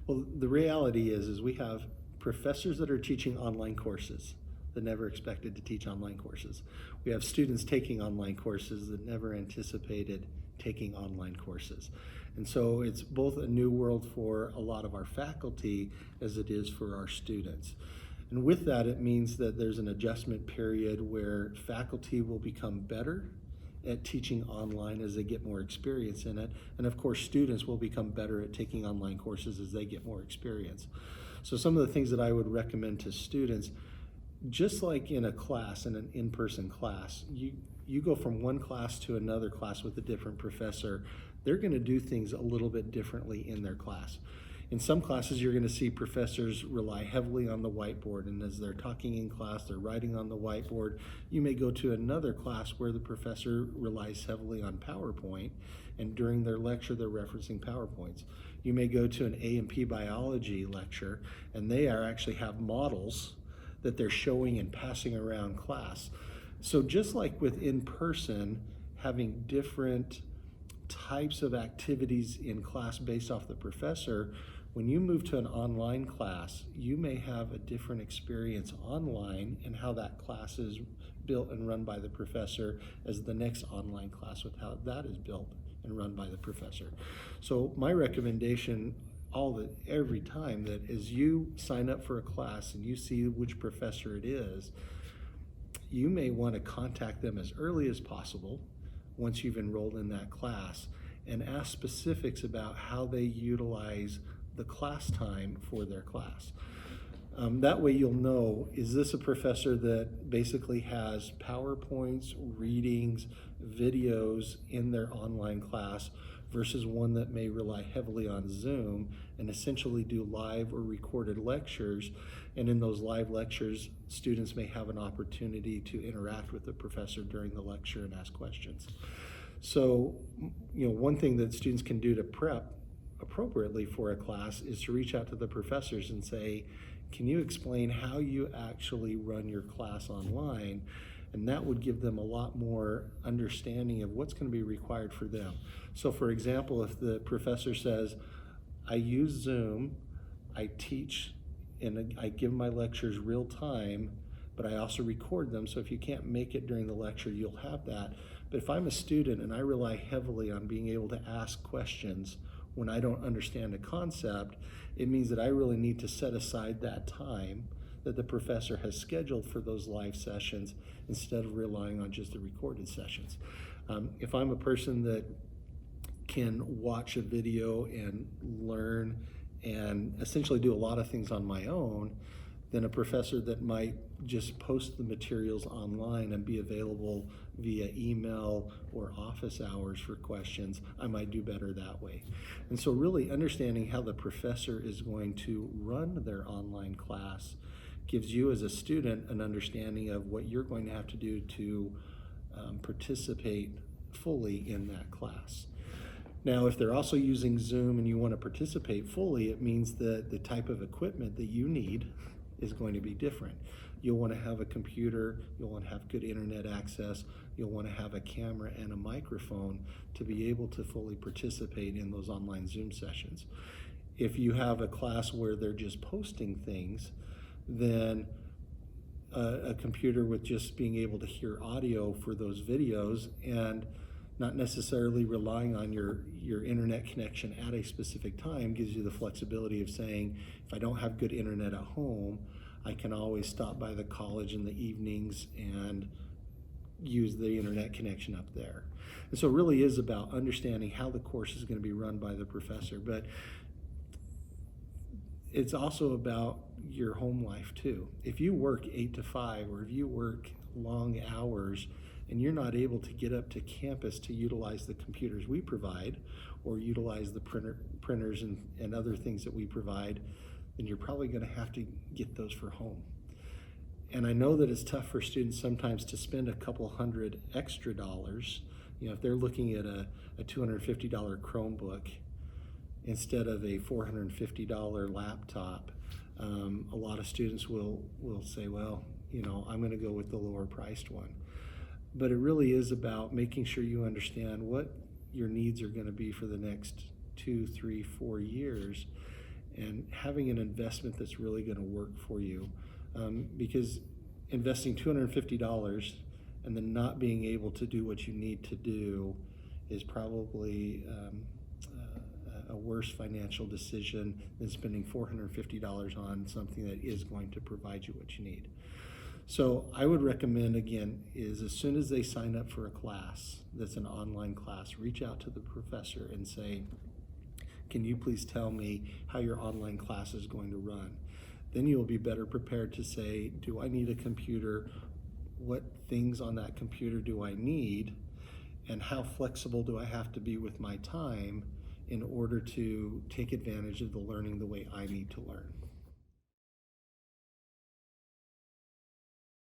Well, the reality is we have professors that are teaching online courses that never expected to teach online courses. We have students taking online courses that never anticipated taking online courses. And so it's both a new world for a lot of our faculty as it is for our students. And with that, it means that there's an adjustment period where faculty will become better at teaching online as they get more experience in it. And of course, students will become better at taking online courses as they get more experience. So some of the things that I would recommend to students, just like in a class, in an in-person class, you go from one class to another class with a different professor. They're going to do things a little bit differently in their class. In some classes, you're going to see professors rely heavily on the whiteboard, and as they're talking in class, they're writing on the whiteboard. You may go to another class where the professor relies heavily on PowerPoint, and during their lecture, they're referencing PowerPoints. You may go to an A&P biology lecture, and they actually have models that they're showing and passing around class. So just like with in-person, having different types of activities in class based off the professor, when you move to an online class, you may have a different experience online and how that class is built and run by the professor as the next online class with how that is built and run by the professor. So my recommendation every time that as you sign up for a class and you see which professor it is, you may want to contact them as early as possible once you've enrolled in that class and ask specifics about how they utilize the class time for their class. That way you'll know, is this a professor that basically has PowerPoints, readings, videos in their online class versus one that may rely heavily on Zoom and essentially do live or recorded lectures. And in those live lectures, students may have an opportunity to interact with the professor during the lecture and ask questions. So, one thing that students can do to prep appropriately for a class is to reach out to the professors and say, can you explain how you actually run your class online? And that would give them a lot more understanding of what's going to be required for them. So for example, if the professor says, I use Zoom, I teach, and I give my lectures real time, but I also record them, so if you can't make it during the lecture, you'll have that. But if I'm a student and I rely heavily on being able to ask questions when I don't understand a concept, it means that I really need to set aside that time that the professor has scheduled for those live sessions instead of relying on just the recorded sessions. If I'm a person that can watch a video and learn and essentially do a lot of things on my own, then a professor that might just post the materials online and be available via email or office hours for questions, I might do better that way. And so really understanding how the professor is going to run their online class gives you as a student an understanding of what you're going to have to do to participate fully in that class. Now, if they're also using Zoom and you want to participate fully, it means that the type of equipment that you need is going to be different. You'll want to have a computer, you'll want to have good internet access, you'll want to have a camera and a microphone to be able to fully participate in those online Zoom sessions. If you have a class where they're just posting things, then a computer with just being able to hear audio for those videos and not necessarily relying on your internet connection at a specific time gives you the flexibility of saying, if I don't have good internet at home, I can always stop by the college in the evenings and use the internet connection up there. And so it really is about understanding how the course is going to be run by the professor, but it's also about your home life too. If you work 8 to 5 or if you work long hours and you're not able to get up to campus to utilize the computers we provide or utilize the printers and other things that we provide, then you're probably going to have to get those for home. And I know that it's tough for students sometimes to spend a couple $100 extra. If they're looking at a $250 Chromebook instead of a $450 laptop, a lot of students will say, well, I'm going to go with the lower priced one. But it really is about making sure you understand what your needs are going to be for the next 2, 3, 4 years and having an investment that's really going to work for you. Because investing $250 and then not being able to do what you need to do is probably a worse financial decision than spending $450 on something that is going to provide you what you need. So I would recommend, again, is as soon as they sign up for a class that's an online class, reach out to the professor and say, can you please tell me how your online class is going to run? Then you'll be better prepared to say, do I need a computer? What things on that computer do I need? And how flexible do I have to be with my time in order to take advantage of the learning the way I need to learn?